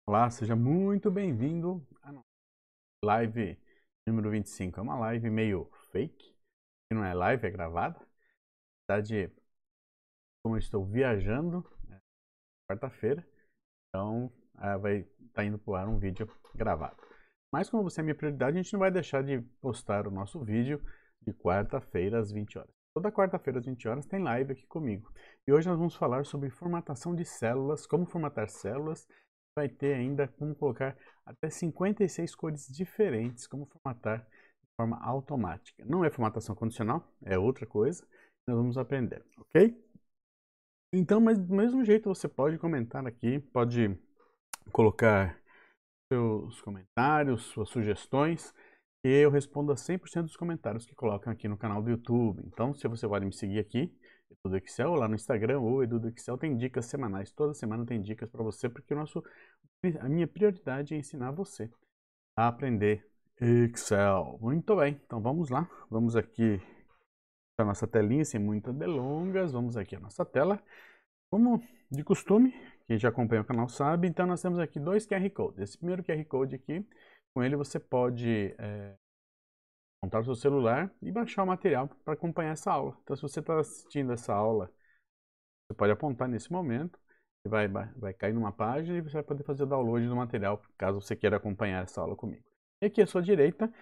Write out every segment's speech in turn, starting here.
Olá, seja muito bem-vindo à nossa live número 25. É uma live meio fake, que não é live, é gravada. Na verdade, como eu estou viajando, quarta-feira, então vai estar indo para o ar um vídeo gravado. Mas como você é minha prioridade, a gente não vai deixar de postar o nosso vídeo de quarta-feira às 20 horas. Toda quarta-feira às 20 horas tem live aqui comigo. E hoje nós vamos falar sobre formatação de células, como formatar células. Vai ter ainda como colocar até 56 cores diferentes, como formatar de forma automática. Não é formatação condicional, é outra coisa. Nós vamos aprender, ok? Então, mas do mesmo jeito você pode comentar aqui, pode colocar seus comentários, suas sugestões, e eu respondo a 100% dos comentários que colocam aqui no canal do YouTube. Então, se você pode me seguir aqui, Edu do Excel, lá no Instagram, ou Edu do Excel, tem dicas semanais. Toda semana tem dicas para você, porque a minha prioridade é ensinar você a aprender Excel. Muito bem, então vamos lá. Vamos aqui para a nossa telinha, sem muitas delongas. Vamos aqui à nossa tela. Como de costume, quem já acompanha o canal sabe, então nós temos aqui dois QR Codes. Esse primeiro QR Code aqui, com ele você pode montar o seu celular e baixar o material para acompanhar essa aula. Então se você está assistindo essa aula, você pode apontar nesse momento, você vai cair numa página e você vai poder fazer o download do material, caso você queira acompanhar essa aula comigo. E aqui à sua direita,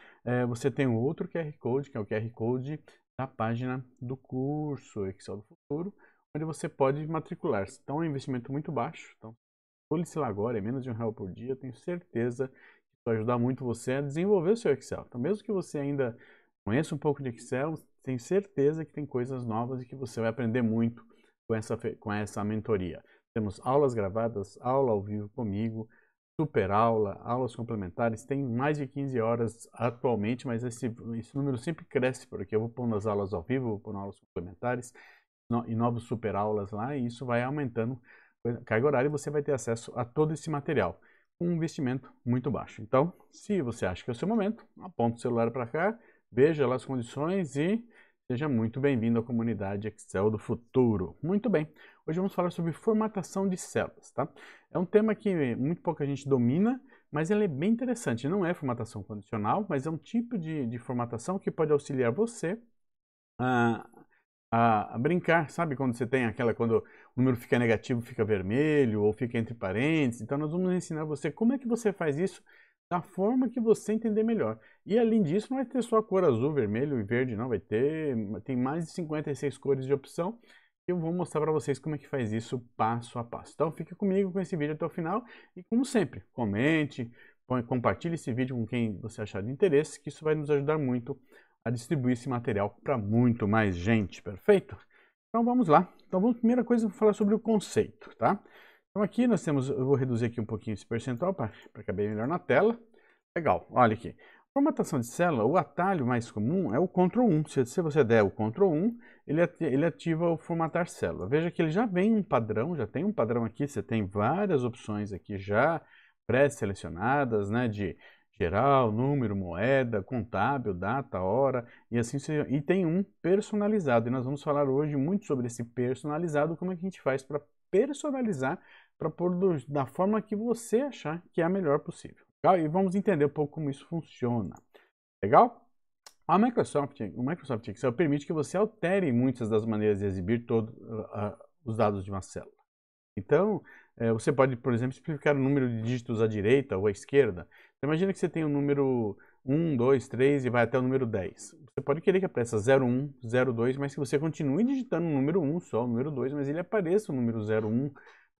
você tem um outro QR Code, que é o QR Code da página do curso Excel do Futuro, onde você pode matricular-se. Então é um investimento muito baixo, então solicite lá agora, é menos de R$1 por dia, tenho certeza que vai ajudar muito você a desenvolver o seu Excel. Então mesmo que você ainda conheça um pouco de Excel, tenho certeza que tem coisas novas e que você vai aprender muito com essa mentoria. Temos aulas gravadas, aula ao vivo comigo, super aula, aulas complementares, tem mais de 15 horas atualmente, mas esse número sempre cresce, porque eu vou pondo as aulas ao vivo, vou pondo aulas complementares e novos super aulas lá, e isso vai aumentando a carga horária e você vai ter acesso a todo esse material com um investimento muito baixo. Então, se você acha que é o seu momento, aponta o celular para cá, veja lá as condições e seja muito bem-vindo à comunidade Excel do futuro. Muito bem, hoje vamos falar sobre formatação de células, tá? É um tema que muito pouca gente domina, mas ele é bem interessante. Não é formatação condicional, mas é um tipo de formatação que pode auxiliar você a brincar, sabe quando você tem quando o número fica negativo, fica vermelho, ou fica entre parênteses. Então nós vamos ensinar você como é que você faz isso da forma que você entender melhor. E além disso, não vai ter só a cor azul, vermelho e verde, não, tem mais de 56 cores de opção. E eu vou mostrar para vocês como é que faz isso passo a passo. Então fica comigo com esse vídeo até o final e como sempre, comente, compartilhe esse vídeo com quem você achar de interesse, que isso vai nos ajudar muito a distribuir esse material para muito mais gente, perfeito? Então vamos lá. Então primeira coisa, vou falar sobre o conceito, tá? Então aqui nós temos, eu vou reduzir aqui um pouquinho esse percentual para caber melhor na tela. Legal, olha aqui. Formatação de célula, o atalho mais comum é o Ctrl 1. Se você der o Ctrl 1, ele ativa o formatar célula. Veja que ele já vem um padrão, já tem um padrão aqui, você tem várias opções aqui já pré-selecionadas, né, de geral, número, moeda, contábil, data, hora, e assim e tem um personalizado. E nós vamos falar hoje muito sobre esse personalizado, como é que a gente faz para personalizar, para pôr da forma que você achar que é a melhor possível. Legal? E vamos entender um pouco como isso funciona. Legal? O Microsoft Excel permite que você altere muitas das maneiras de exibir todos os dados de uma célula. Então, você pode, por exemplo, simplificar o número de dígitos à direita ou à esquerda. Então, imagina que você tem o número 1, 2, 3 e vai até o número 10. Você pode querer que apareça 01, 02, mas que você continue digitando o número 1 só, o número 2, mas ele apareça o número 01,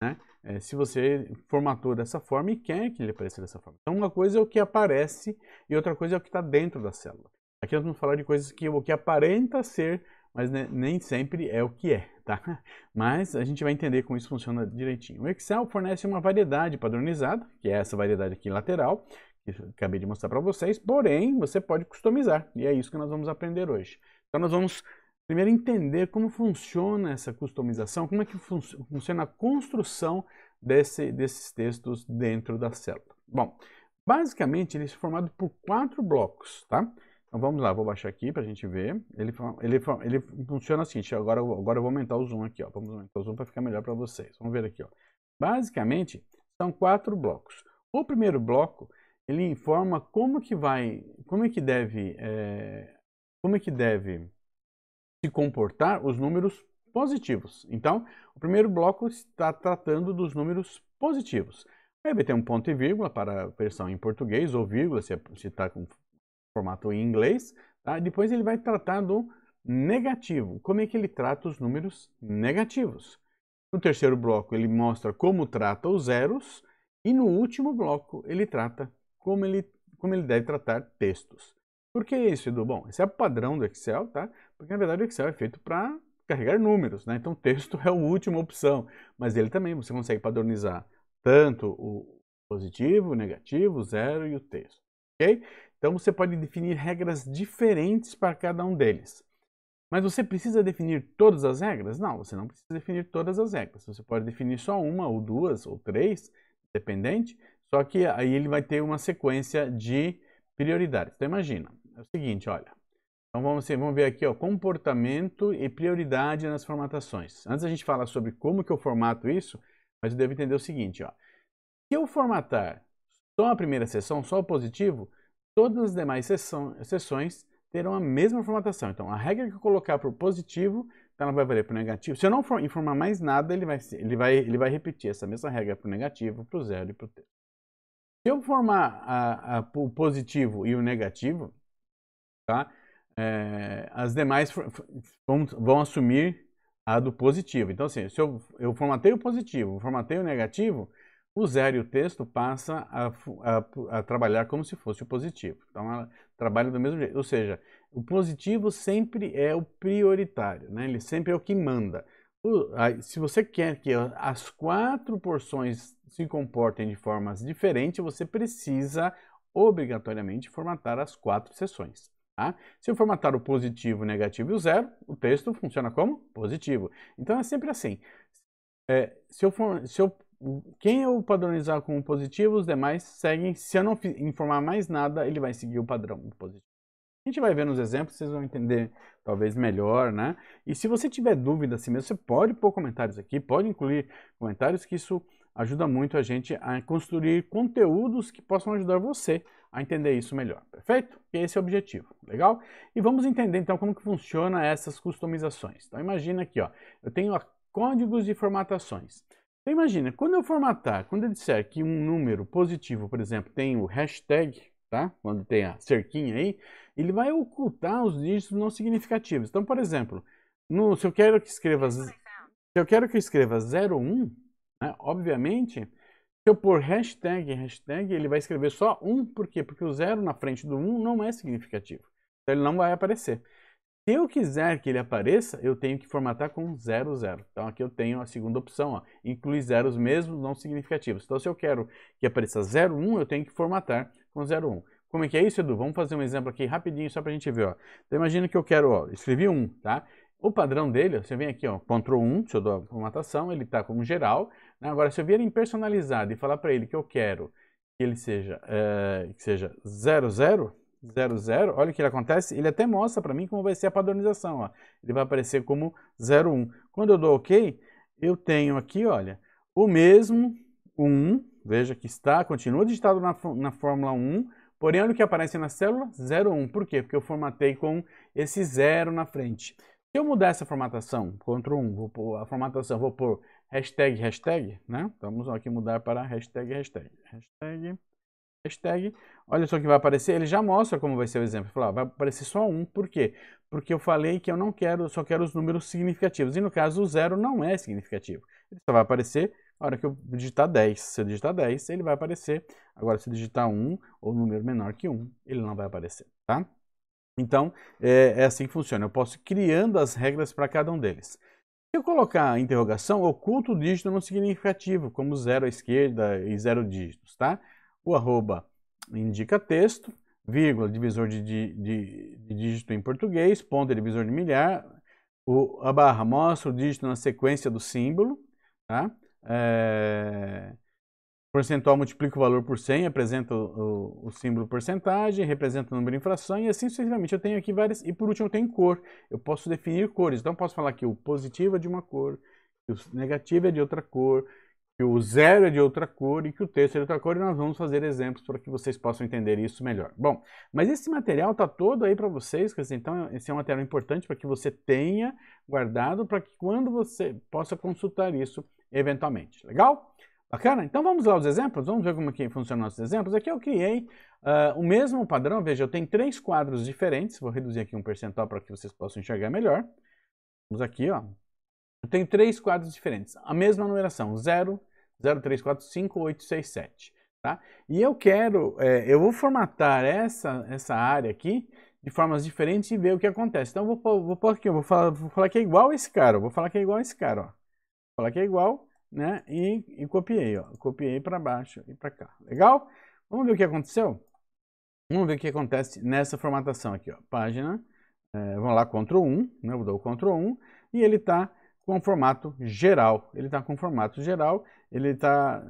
né? Se você formatou dessa forma e quer que ele apareça dessa forma. Então, uma coisa é o que aparece e outra coisa é o que está dentro da célula. Aqui nós vamos falar de coisas que o que aparenta ser, mas nem sempre é o que é, tá? Mas a gente vai entender como isso funciona direitinho. O Excel fornece uma variedade padronizada, que é essa variedade aqui lateral, que eu acabei de mostrar para vocês, porém você pode customizar, e é isso que nós vamos aprender hoje. Então nós vamos primeiro entender como funciona essa customização, como é que funciona a construção desses textos dentro da célula. Bom, basicamente ele é formado por 4 blocos, tá? Então vamos lá, vou baixar aqui para a gente ver. Ele funciona assim, agora eu vou aumentar o zoom aqui, ó. Vamos aumentar o zoom para ficar melhor para vocês. Vamos ver aqui, ó. Basicamente, são 4 blocos. O primeiro bloco, ele informa como que deve se comportar os números positivos. Então, o primeiro bloco está tratando dos números positivos. Aí vai ter um ponto e vírgula para a versão em português, ou vírgula se está com formato em inglês. Tá? Depois ele vai tratar do negativo. Como é que ele trata os números negativos? No terceiro bloco, ele mostra como trata os zeros. E no último bloco, ele trata como ele deve tratar textos. Por que isso, Edu? Bom, esse é o padrão do Excel, tá? Porque, na verdade, o Excel é feito para carregar números, né? Então, texto é a última opção. Mas ele também, você consegue padronizar tanto o positivo, o negativo, o zero e o texto, ok? Então, você pode definir regras diferentes para cada um deles. Mas você precisa definir todas as regras? Não, você não precisa definir todas as regras. Você pode definir só uma, ou duas, ou três, dependente, só que aí ele vai ter uma sequência de prioridades. Então, imagina, é o seguinte, olha. Então, vamos ver aqui, ó, comportamento e prioridade nas formatações. Antes a gente fala sobre como que eu formato isso, mas eu devo entender o seguinte, ó. Se eu formatar só a primeira seção, só o positivo, todas as demais seções terão a mesma formatação. Então, a regra que eu colocar para o positivo, ela vai valer para o negativo. Se eu não informar mais nada, ele vai repetir essa mesma regra para o negativo, para o zero e para o texto. Se eu formar o positivo e o negativo, tá? As demais vão assumir a do positivo. Então, assim, se eu formatei o positivo, formatei o negativo, o zero e o texto passa a trabalhar como se fosse o positivo. Então, ela trabalha do mesmo jeito. Ou seja, o positivo sempre é o prioritário, né? Ele sempre é o que manda. Se você quer que as 4 porções se comportem de formas diferentes, você precisa obrigatoriamente formatar as 4 seções. Tá? Se eu formatar o positivo, o negativo e o zero, o texto funciona como positivo. Então é sempre assim. Quem eu padronizar como positivo, os demais seguem. Se eu não informar mais nada, ele vai seguir o padrão positivo. A gente vai ver nos exemplos, vocês vão entender talvez melhor, né? E se você tiver dúvida assim mesmo, você pode pôr comentários aqui, pode incluir comentários, que isso ajuda muito a gente a construir conteúdos que possam ajudar você a entender isso melhor, perfeito? E esse é o objetivo, legal? E vamos entender então como que funciona essas customizações. Então imagina aqui, ó, eu tenho códigos de formatações. Então imagina, quando eu formatar, quando eu disser que um número positivo, por exemplo, tem o hashtag, tá? Quando tem a cerquinha aí, ele vai ocultar os dígitos não significativos. Então, por exemplo, se eu quero que escreva 01, né, obviamente, se eu pôr hashtag, ele vai escrever só 1, por quê? Porque o 0 na frente do 1 não é significativo. Então ele não vai aparecer. Se eu quiser que ele apareça, eu tenho que formatar com 00. Então aqui eu tenho a segunda opção, ó, inclui zeros mesmo não significativos. Então se eu quero que apareça 01, eu tenho que formatar com 01. Como é que é isso, Edu? Vamos fazer um exemplo aqui rapidinho só para a gente ver. Ó. Então imagina que eu quero, ó, escrevi 1, tá? O padrão dele, você vem aqui, ó, Ctrl 1, se eu dou a formatação, ele está como geral. Né? Agora, se eu vier em personalizado e falar para ele que eu quero que ele seja 00, olha o que acontece, ele até mostra para mim como vai ser a padronização. Ó. Ele vai aparecer como 01. Quando eu dou OK, eu tenho aqui, olha, o mesmo 1, veja que continua digitado na fórmula 1, porém olha o que aparece na célula 01. Por quê? Porque eu formatei com esse 0 na frente. Se eu mudar essa formatação, Ctrl 1, vou pôr a formatação, vou pôr hashtag, né? Vamos aqui mudar para hashtag. Olha só o que vai aparecer, ele já mostra como vai ser o exemplo. Vai aparecer só 1, por quê? Porque eu falei que eu não quero, só quero os números significativos. E no caso, o 0 não é significativo. Ele só vai aparecer na hora que eu digitar 10. Se eu digitar 10, ele vai aparecer. Agora, se eu digitar 1, ou número menor que 1, ele não vai aparecer, tá? Então, é assim que funciona. Eu posso ir criando as regras para cada um deles. Se eu colocar a interrogação, oculto o dígito não significativo, como 0 à esquerda e 0 dígitos, tá? O arroba indica texto, vírgula, divisor de dígito em português, ponto é divisor de milhar, a barra mostra o dígito na sequência do símbolo, tá? Percentual multiplica o valor por 100, apresenta o símbolo porcentagem, representa o número em fração e assim sucessivamente. Eu tenho aqui várias, e por último eu tenho cor. Eu posso definir cores, então eu posso falar que o positivo é de uma cor, que o negativo é de outra cor, que o 0 é de outra cor e que o texto é de outra cor, e nós vamos fazer exemplos para que vocês possam entender isso melhor. Bom, mas esse material está todo aí para vocês, então esse é um material importante para que você tenha guardado, para que quando você possa consultar isso eventualmente. Legal? Bacana? Então vamos lá aos exemplos, vamos ver como que funcionam nossos exemplos. Aqui eu criei o mesmo padrão, veja, eu tenho 3 quadros diferentes, vou reduzir aqui um percentual para que vocês possam enxergar melhor. Vamos aqui, ó. Eu tenho 3 quadros diferentes, a mesma numeração, 0, 0, 3, 4, 5, 8, 6, 7. Tá? E eu quero, eu vou formatar essa área aqui de formas diferentes e ver o que acontece. Então eu vou pôr aqui, vou falar que é igual a esse cara, vou falar que é igual a esse cara, ó. Vou falar que é igual, né? E copiei, ó. Copiei para baixo e para cá. Legal? Vamos ver o que aconteceu? Vamos ver o que acontece nessa formatação aqui, ó. Página, vamos lá, Ctrl 1, né? Vou dar o Ctrl 1 e ele está com formato geral. Ele está com formato geral, ele está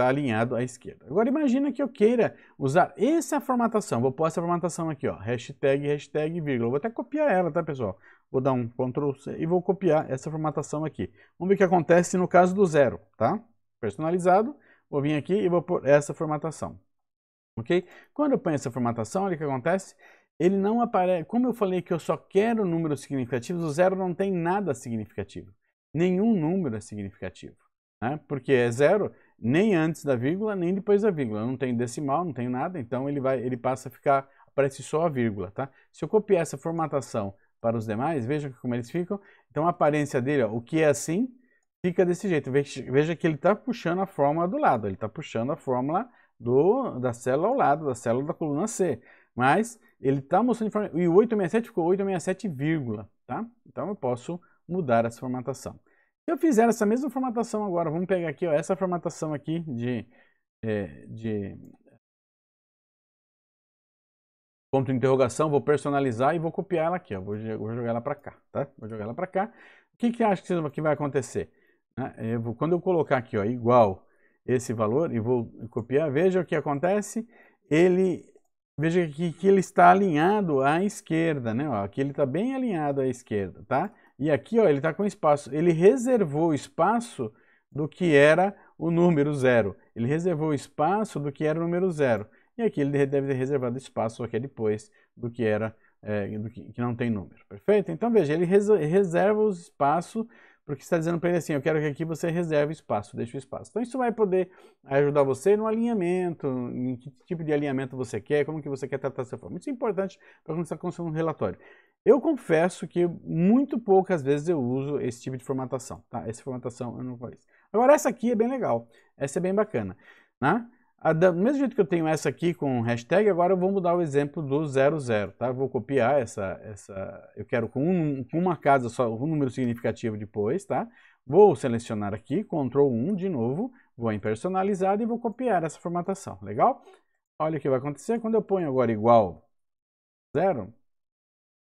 alinhado à esquerda. Agora imagina que eu queira usar essa formatação. Vou pôr essa formatação aqui, ó, hashtag, hashtag, vírgula. Vou até copiar ela, tá, pessoal? Vou dar um Ctrl C e vou copiar essa formatação aqui. Vamos ver o que acontece no caso do 0, tá? Personalizado, vou vir aqui e vou pôr essa formatação. Ok? Quando eu ponho essa formatação, olha o que acontece. Ele não aparece, como eu falei que eu só quero números significativos, o 0 não tem nada significativo. Nenhum número é significativo. Né? Porque é 0 nem antes da vírgula, nem depois da vírgula. Eu não tenho decimal, não tenho nada, então ele passa a ficar, aparece só a vírgula. Tá? Se eu copiar essa formatação para os demais, veja como eles ficam. Então a aparência dele, ó, o que é assim, fica desse jeito. Veja que ele está puxando a fórmula do lado, ele está puxando a fórmula da célula ao lado, da célula da coluna C. Mas ele está mostrando informação. E o 867 ficou 867, vírgula, tá? Então eu posso mudar essa formatação. Se eu fizer essa mesma formatação agora, vamos pegar aqui, ó, essa formatação aqui de ponto de interrogação, vou personalizar e vou copiar ela aqui, ó. Vou jogar ela para cá, tá? Vou jogar ela para cá. O que que acha que vai acontecer? Quando eu colocar aqui, ó, igual esse valor e vou copiar, veja o que acontece. Veja que ele está alinhado à esquerda, né? Ó, aqui ele está bem alinhado à esquerda, tá? E aqui, ó, ele está com espaço. Ele reservou o espaço do que era o número 0. Ele reservou o espaço do que era o número 0. E aqui ele deve ter reservado espaço aqui depois do que era, que não tem número. Perfeito? Então, veja, ele reserva o espaço porque está dizendo para ele assim, eu quero que aqui você reserve espaço, deixe o espaço. Então isso vai poder ajudar você no alinhamento, em que tipo de alinhamento você quer, como que você quer tratar essa forma. Isso é importante para quando você está construindo um relatório. Eu confesso que muito poucas vezes eu uso esse tipo de formatação, tá? Essa formatação eu não faço. Agora essa aqui é bem legal, essa é bem bacana, né? Do mesmo jeito que eu tenho essa aqui com hashtag, agora eu vou mudar o exemplo do 00, tá? Eu vou copiar eu quero com uma casa só, um número significativo depois, tá? Vou selecionar aqui, Ctrl 1 de novo, vou em personalizado e vou copiar essa formatação, legal? Olha o que vai acontecer quando eu ponho agora igual 0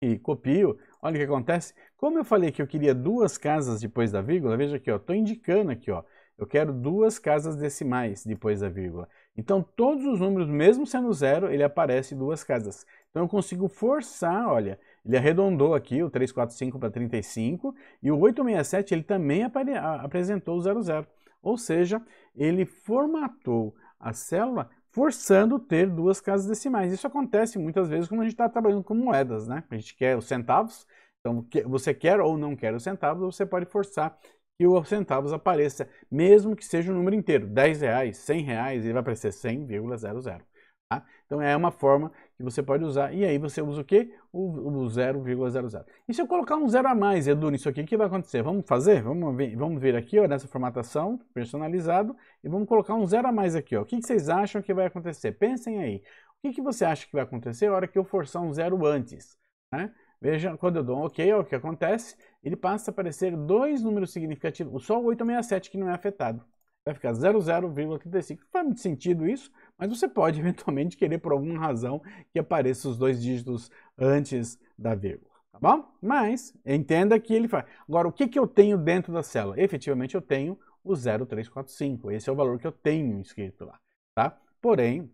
e copio, olha o que acontece. Como eu falei que eu queria 2 casas depois da vírgula, veja aqui, ó, estou indicando aqui, ó, eu quero 2 casas decimais depois da vírgula. Então, todos os números, mesmo sendo 0, ele aparece 2 casas. Então, eu consigo forçar, olha, ele arredondou aqui o 345 para 35 e o 867 ele também apresentou o 00. Ou seja, ele formatou a célula forçando ter 2 casas decimais. Isso acontece muitas vezes quando a gente está trabalhando com moedas, né? A gente quer os centavos, então você quer ou não quer os centavos, você pode forçar que os centavos apareça, mesmo que seja um número inteiro, 10 reais, 100 reais, ele vai aparecer 100,00. Tá? Então é uma forma que você pode usar, e aí você usa o quê? O 0,00. E se eu colocar um 0 a mais, Edu, nisso aqui, o que vai acontecer? Vamos fazer? Vamos ver aqui, ó, nessa formatação, personalizado, e vamos colocar um 0 a mais aqui. Ó. O que vocês acham que vai acontecer? Pensem aí. O que você acha que vai acontecer na hora que eu forçar um 0 antes? Né? Veja, quando eu dou um OK, ó, o que acontece? Ele passa a aparecer 2 números significativos, só o 867 que não é afetado. Vai ficar 00,35. Não faz muito sentido isso, mas você pode eventualmente querer, por alguma razão, que apareça os 2 dígitos antes da vírgula. Tá bom? Mas entenda que ele faz. Agora, o que eu tenho dentro da célula? Efetivamente, eu tenho o 0345. Esse é o valor que eu tenho escrito lá. Tá? Porém,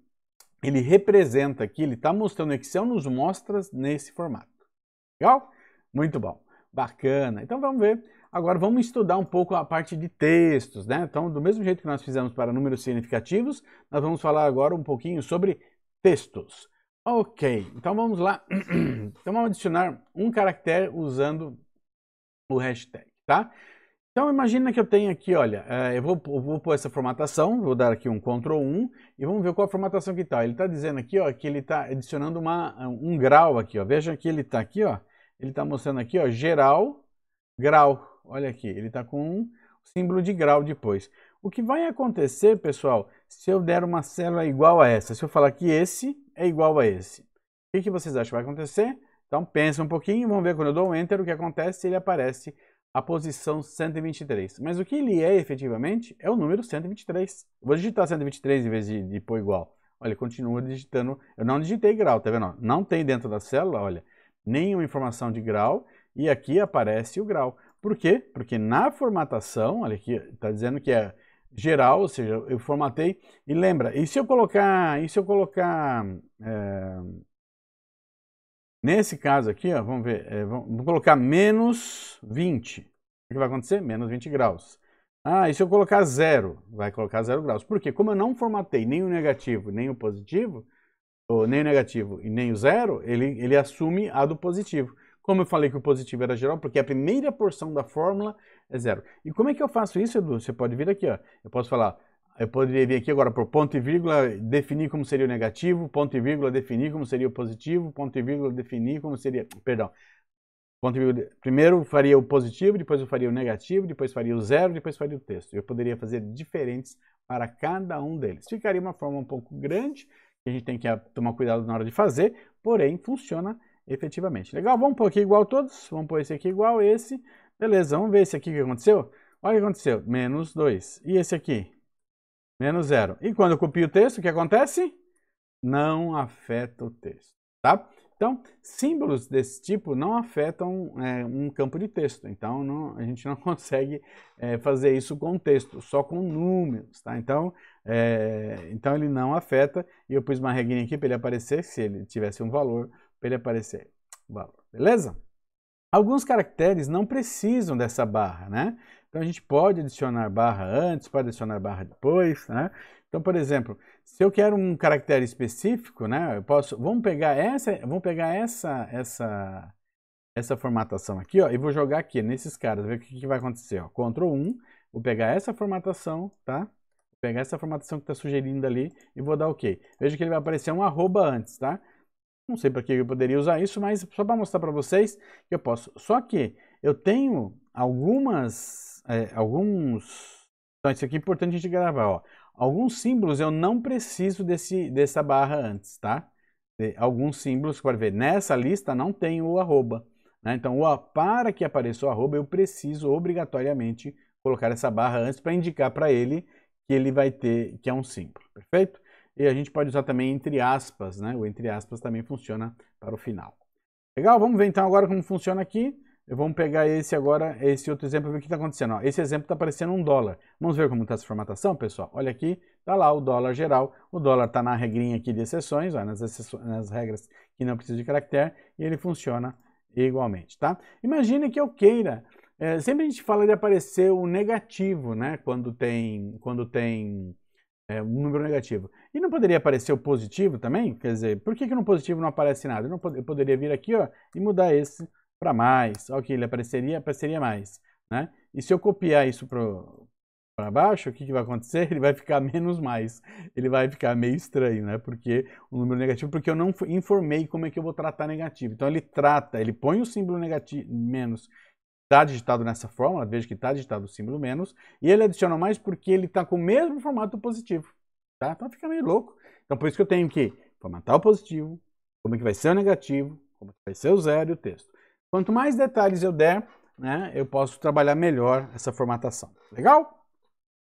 ele representa aqui, ele está mostrando, o Excel nos mostra nesse formato. Legal? Muito bom. Bacana. Então vamos ver Agora vamos estudar um pouco a parte de textos, né? Então, do mesmo jeito que nós fizemos para números significativos, nós vamos falar agora um pouquinho sobre textos. Ok, então vamos lá. Então vamos adicionar um caractere usando o hashtag, tá? Então imagina que eu tenho aqui, olha, eu vou pôr essa formatação, vou dar aqui um Ctrl 1 e vamos ver qual a formatação que está. Ele está dizendo aqui, ó, que ele está adicionando um grau aqui, ó. Veja que ele está aqui, ó. Ele está mostrando aqui, ó, geral, grau. Olha aqui, ele está com um símbolo de grau depois. O que vai acontecer, pessoal, se eu der uma célula igual a essa? Se eu falar que esse é igual a esse, o que vocês acham que vai acontecer? Então pensa um pouquinho, vamos ver quando eu dou um Enter o que acontece, ele aparece a posição 123. Mas o que ele é efetivamente é o número 123. Eu vou digitar 123 em vez de pôr igual. Olha, ele continua digitando. Eu não digitei grau, tá vendo? Não tem dentro da célula, olha, nenhuma informação de grau e aqui aparece o grau. Por quê? Porque na formatação, olha aqui, está dizendo que é geral, ou seja, eu formatei. E lembra, e se eu colocar nesse caso aqui, ó, vamos ver, vamos colocar menos 20. O que vai acontecer? Menos 20 graus. Ah, e se eu colocar 0? Vai colocar 0 graus. Por quê? Como eu não formatei nem o negativo, nem o positivo, ou nem o negativo e nem o 0, ele assume a do positivo. Como eu falei que o positivo era geral, porque a primeira porção da fórmula é 0. E como é que eu faço isso, Edu? Você pode vir aqui, ó. Eu posso falar... Eu poderia vir aqui agora por ponto e vírgula, definir como seria o negativo, ponto e vírgula, definir como seria o positivo, ponto e vírgula, definir como seria... Perdão. Ponto e vírgula, primeiro faria o positivo, depois eu faria o negativo, depois faria o 0, depois faria o texto. Eu poderia fazer diferentes para cada um deles. Ficaria uma forma um pouco grande, que a gente tem que tomar cuidado na hora de fazer, porém funciona efetivamente. Legal? Vamos pôr aqui igual a todos. Vamos pôr esse aqui igual a esse. Beleza, vamos ver esse aqui que aconteceu. Olha o que aconteceu. Menos 2. E esse aqui? Menos 0. E quando eu copio o texto, o que acontece? Não afeta o texto, tá? Então, símbolos desse tipo não afetam um campo de texto. Então, a gente não consegue fazer isso com texto, só com números, tá? Então ele não afeta. E eu pus uma regrinha aqui para ele aparecer, se ele tivesse um valor, para ele aparecer o valor, beleza? Alguns caracteres não precisam dessa barra, né? Então a gente pode adicionar barra antes, pode adicionar barra depois, né? Então, por exemplo, se eu quero um caractere específico, né? Vamos pegar essa formatação aqui, ó, e vou jogar aqui nesses caras, ver o que vai acontecer, ó. Ctrl 1, vou pegar essa formatação, tá? Vou pegar essa formatação que está sugerindo ali e vou dar OK. Veja que ele vai aparecer um arroba antes, tá? Não sei para que eu poderia usar isso, mas só para mostrar para vocês que eu posso. Só que eu tenho alguns... Então isso aqui é importante a gente gravar, ó. Alguns símbolos eu não preciso dessa barra antes, tá? Alguns símbolos, você pode ver, nessa lista não tem o arroba, né? Então, para que apareça o arroba, eu preciso obrigatoriamente colocar essa barra antes para indicar para ele que ele vai ter, que é um símbolo, perfeito? E a gente pode usar também entre aspas, né? O entre aspas também funciona para o final. Legal? Vamos ver então agora como funciona aqui. Vamos pegar esse outro exemplo e ver o que está acontecendo. Ó, esse exemplo está parecendo um dólar. Vamos ver como está essa formatação, pessoal? Olha aqui, está lá o dólar geral. O dólar está na regrinha aqui de exceções, ó, nas regras que não precisa de caractere, e ele funciona igualmente, tá? Imagine que eu queira... sempre a gente fala de aparecer o negativo, né? Quando tem um número negativo. E não poderia aparecer o positivo também? Quer dizer, por que no positivo não aparece nada? Eu poderia vir aqui, ó, e mudar esse para mais. Ok, ele apareceria mais, né? E se eu copiar isso para baixo, o que vai acontecer? Ele vai ficar menos mais. Ele vai ficar meio estranho, né? Porque o número negativo, porque eu não informei como é que eu vou tratar negativo. Então ele põe o símbolo negativo, menos, está digitado nessa fórmula, veja que está digitado o símbolo menos, e ele adiciona mais porque ele está com o mesmo formato do positivo, tá? Então fica meio louco. Então por isso que eu tenho que formatar o positivo, como é que vai ser o negativo, como é que vai ser o 0 e o texto. Quanto mais detalhes eu der, né, eu posso trabalhar melhor essa formatação. Legal?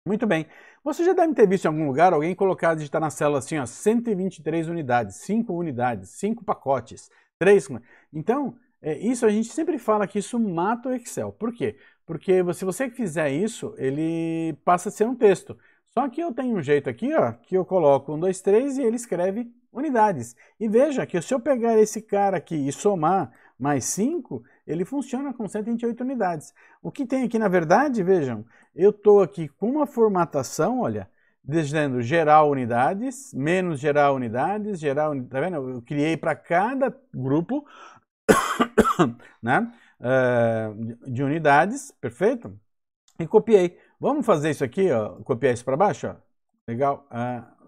Muito bem. Você já deve ter visto em algum lugar alguém digitar na célula assim, ó, 123 unidades, 5 unidades, 5 pacotes, 3... Então, isso a gente sempre fala que isso mata o Excel. Por quê? Porque se você fizer isso, ele passa a ser um texto. Só que eu tenho um jeito aqui, ó, que eu coloco 1, 2, 3 e ele escreve unidades. E veja que se eu pegar esse cara aqui e somar mais 5, ele funciona com 128 unidades. O que tem aqui, na verdade, vejam, eu estou aqui com uma formatação, olha, dizendo geral unidades, menos geral unidades, tá vendo? Eu criei para cada grupo né, de unidades, perfeito? E copiei. Vamos fazer isso aqui, ó, copiar isso para baixo, ó. Legal?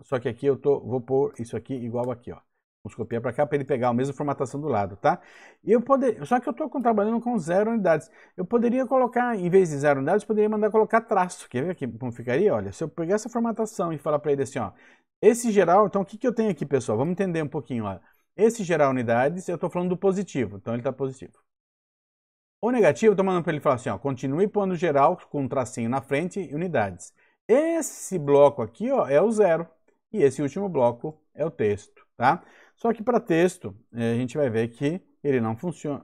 Só que aqui vou pôr isso aqui igual aqui, ó. Vamos copiar para cá para ele pegar a mesma formatação do lado, tá? Só que eu estou trabalhando com 0 unidades. Eu poderia colocar, em vez de 0 unidades, eu poderia mandar colocar traço. Quer ver aqui como ficaria? Olha, se eu pegar essa formatação e falar para ele assim, ó, esse geral, então o que eu tenho aqui, pessoal? Vamos entender um pouquinho, ó. Esse geral unidades, eu estou falando do positivo, então ele está positivo. O negativo, eu estou mandando para ele falar assim, ó, continue pondo geral com um tracinho na frente e unidades. Esse bloco aqui, ó, é o 0 e esse último bloco é o texto, tá? Só que para texto, a gente vai ver que ele não funciona,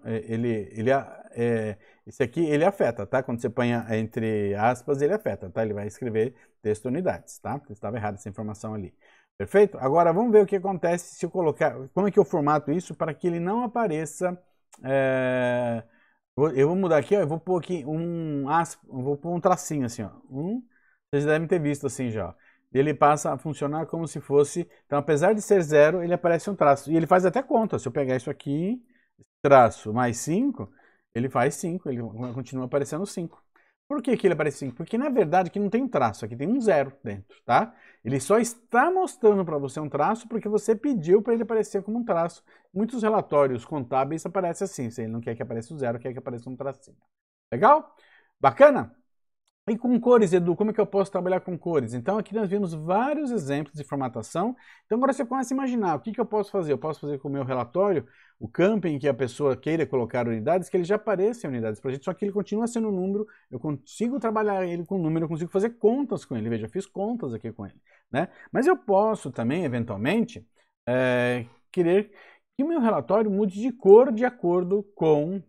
esse aqui ele afeta, tá? Quando você põe entre aspas, ele afeta, tá? Ele vai escrever texto unidades, tá? Estava errado essa informação ali. Perfeito? Agora vamos ver o que acontece se eu colocar, como é que eu formato isso para que ele não apareça, eu vou mudar aqui, ó, eu vou pôr aqui vou pôr um tracinho assim, ó, vocês devem ter visto assim já, ó. Ele passa a funcionar como se fosse, então apesar de ser 0, ele aparece um traço, e ele faz até conta, se eu pegar isso aqui, traço mais 5, ele faz 5, ele continua aparecendo 5. Por que ele aparece 5? Porque na verdade aqui não tem um traço, aqui tem um 0 dentro, tá? Ele só está mostrando para você um traço porque você pediu para ele aparecer como um traço. Muitos relatórios contábeis aparecem assim, se ele não quer que apareça o 0, quer que apareça um tracinho. Legal? Bacana? E com cores, Edu, como é que eu posso trabalhar com cores? Então aqui nós vimos vários exemplos de formatação. Então agora você começa a imaginar, o que eu posso fazer? Eu posso fazer com o meu relatório, o campo em que a pessoa queira colocar unidades, que ele já apareça em unidades para a gente, só que ele continua sendo um número, eu consigo trabalhar ele com número, eu consigo fazer contas com ele. Veja, eu fiz contas aqui com ele, né? Mas eu posso também, eventualmente, querer que o meu relatório mude de cor de acordo com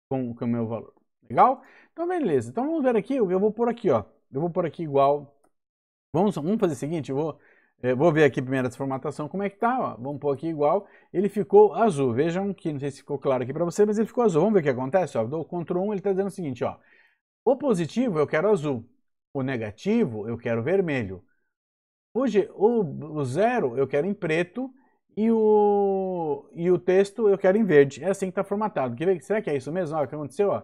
com o meu valor. Legal? Então, beleza. Então, vamos ver aqui. Eu vou pôr aqui, ó. Eu vou pôr aqui igual. Vamos fazer o seguinte. Eu vou ver aqui primeiro essa formatação, como é que tá, ó. Vamos pôr aqui igual. Ele ficou azul. Vejam que, não sei se ficou claro aqui para você, mas ele ficou azul. Vamos ver o que acontece, ó. Eu dou Ctrl 1, ele está dizendo o seguinte, ó. O positivo eu quero azul. O negativo eu quero vermelho. O 0 eu quero em preto. E o texto eu quero em verde. É assim que está formatado. Será que é isso mesmo? Ó, o que aconteceu, ó?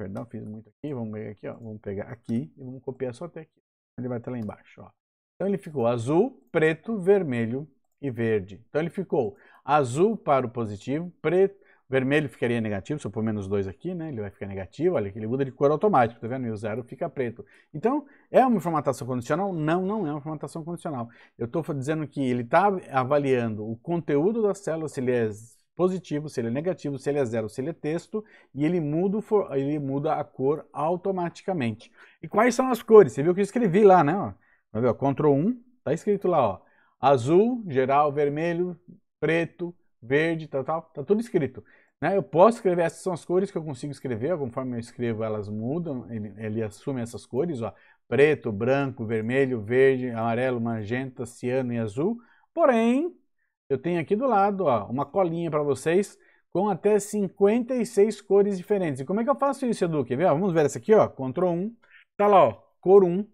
Perdão, fiz muito aqui. Vamos pegar aqui, ó. Vamos pegar aqui e vamos copiar só até aqui. Ele vai estar lá embaixo, ó. Então ele ficou azul, preto, vermelho e verde. Então ele ficou azul para o positivo, vermelho ficaria negativo, se eu pôr -2 aqui, né? Ele vai ficar negativo, olha que ele muda de cor automático, tá vendo? E o 0 fica preto. Então, é uma formatação condicional? Não, não é uma formatação condicional. Eu estou dizendo que ele está avaliando o conteúdo da célula, se ele é positivo, se ele é negativo, se ele é 0, se ele é texto, e ele muda a cor automaticamente. E quais são as cores? Você viu que eu escrevi lá, né? Ó, vai ver, ó, Ctrl 1, tá escrito lá, ó, azul, geral, vermelho, preto, verde, tá tudo escrito. Né? Eu posso escrever, essas são as cores que eu consigo escrever, conforme eu escrevo elas mudam, ele assume essas cores, ó, preto, branco, vermelho, verde, amarelo, magenta, ciano e azul. Porém, eu tenho aqui do lado, ó, uma colinha para vocês com até 56 cores diferentes. E como é que eu faço isso, Edu? Quer ver? Vamos ver essa aqui, ó, Ctrl 1, tá lá, ó, cor 1,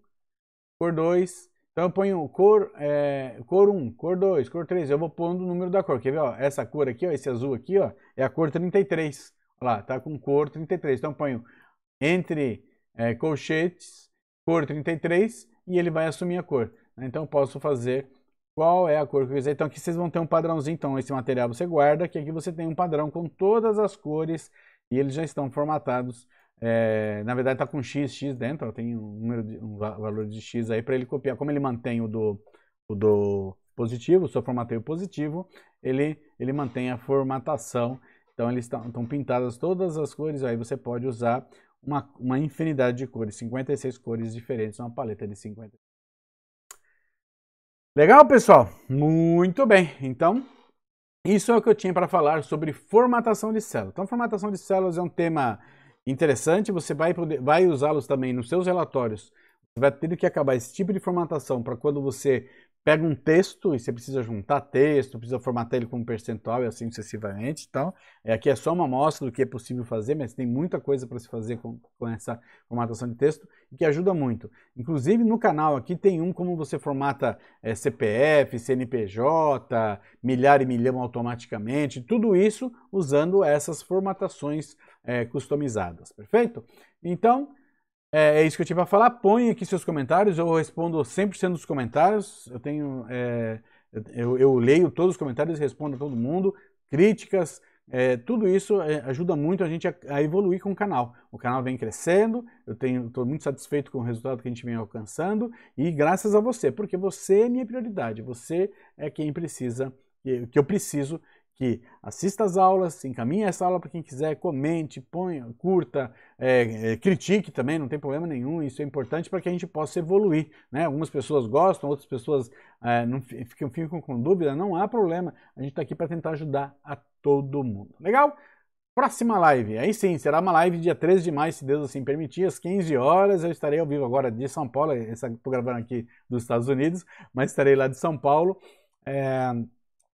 cor 2, então eu ponho cor 1, cor 2, cor 3, eu vou pondo o número da cor. Quer ver, ó, essa cor aqui, ó, esse azul aqui, ó, é a cor 33. Olha lá, tá com cor 33. Então eu ponho entre colchetes, cor 33 e ele vai assumir a cor. Então eu posso fazer qual é a cor que eu quiser. Então aqui vocês vão ter um padrãozinho, então esse material você guarda, que aqui você tem um padrão com todas as cores e eles já estão formatados. Na verdade está com x dentro, ó, tem um valor de x aí para ele copiar. Como ele mantém o do positivo, se eu formatei o positivo, ele mantém a formatação. Então eles estão pintadas todas as cores, aí você pode usar uma infinidade de cores, 56 cores diferentes, uma paleta de 50. Legal, pessoal? Muito bem. Então, isso é o que eu tinha para falar sobre formatação de células. Então, formatação de células é um tema interessante, você vai usá-los também nos seus relatórios. Você vai ter que acabar esse tipo de formatação para quando você pega um texto e você precisa juntar texto, precisa formatar ele com um percentual e assim sucessivamente. Então, aqui é só uma amostra do que é possível fazer, mas tem muita coisa para se fazer com essa formatação de texto e que ajuda muito. Inclusive no canal aqui tem como você formata CPF, CNPJ, milhar e milhão automaticamente, tudo isso usando essas formatações customizadas, perfeito? Então, é isso que eu tinha para falar. Põe aqui seus comentários, eu respondo 100% dos comentários. Eu leio todos os comentários e respondo a todo mundo. Críticas, tudo isso ajuda muito a gente a evoluir com o canal. O canal vem crescendo, estou muito satisfeito com o resultado que a gente vem alcançando e graças a você, porque você é minha prioridade, você é quem precisa, que eu preciso que assista as aulas, encaminhe essa aula para quem quiser, comente, ponha, curta, critique também, não tem problema nenhum, isso é importante para que a gente possa evoluir, né? Algumas pessoas gostam, outras pessoas não ficam com dúvida, não há problema, a gente está aqui para tentar ajudar a todo mundo. Legal? Próxima live, aí sim, será uma live dia 13 de maio, se Deus assim permitir, às 15 horas, eu estarei ao vivo agora de São Paulo, estou gravando aqui dos Estados Unidos, mas estarei lá de São Paulo,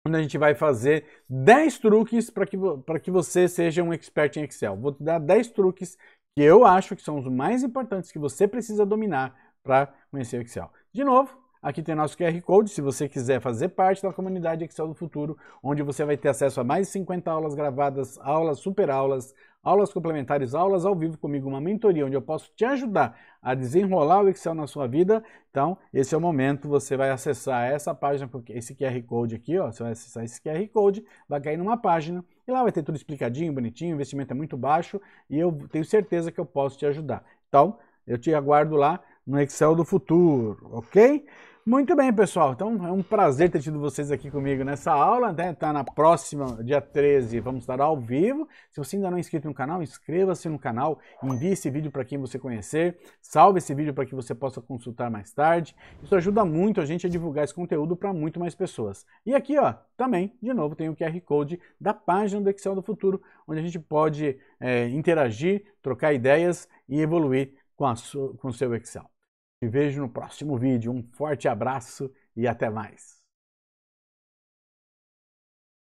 onde a gente vai fazer 10 truques para que você seja um expert em Excel. Vou te dar 10 truques que eu acho que são os mais importantes que você precisa dominar para conhecer o Excel. De novo, aqui tem nosso QR Code, se você quiser fazer parte da comunidade Excel do Futuro, onde você vai ter acesso a mais de 50 aulas gravadas, aulas, super aulas, aulas complementares, aulas ao vivo comigo, uma mentoria onde eu posso te ajudar a desenrolar o Excel na sua vida. Então, esse é o momento, você vai acessar essa página, esse QR Code aqui, ó, você vai acessar esse QR Code, vai cair numa página e lá vai ter tudo explicadinho, bonitinho, o investimento é muito baixo e eu tenho certeza que eu posso te ajudar. Então, eu te aguardo lá no Excel do Futuro, ok? Muito bem, pessoal. Então, é um prazer ter tido vocês aqui comigo nessa aula, né? Tá na próxima, dia 13, vamos estar ao vivo. Se você ainda não é inscrito no canal, inscreva-se no canal, envie esse vídeo para quem você conhecer, salve esse vídeo para que você possa consultar mais tarde. Isso ajuda muito a gente a divulgar esse conteúdo para muito mais pessoas. E aqui, ó, também, de novo, tem o QR Code da página do Excel do Futuro, onde a gente pode interagir, trocar ideias e evoluir com o seu Excel. Te vejo no próximo vídeo. Um forte abraço e até mais.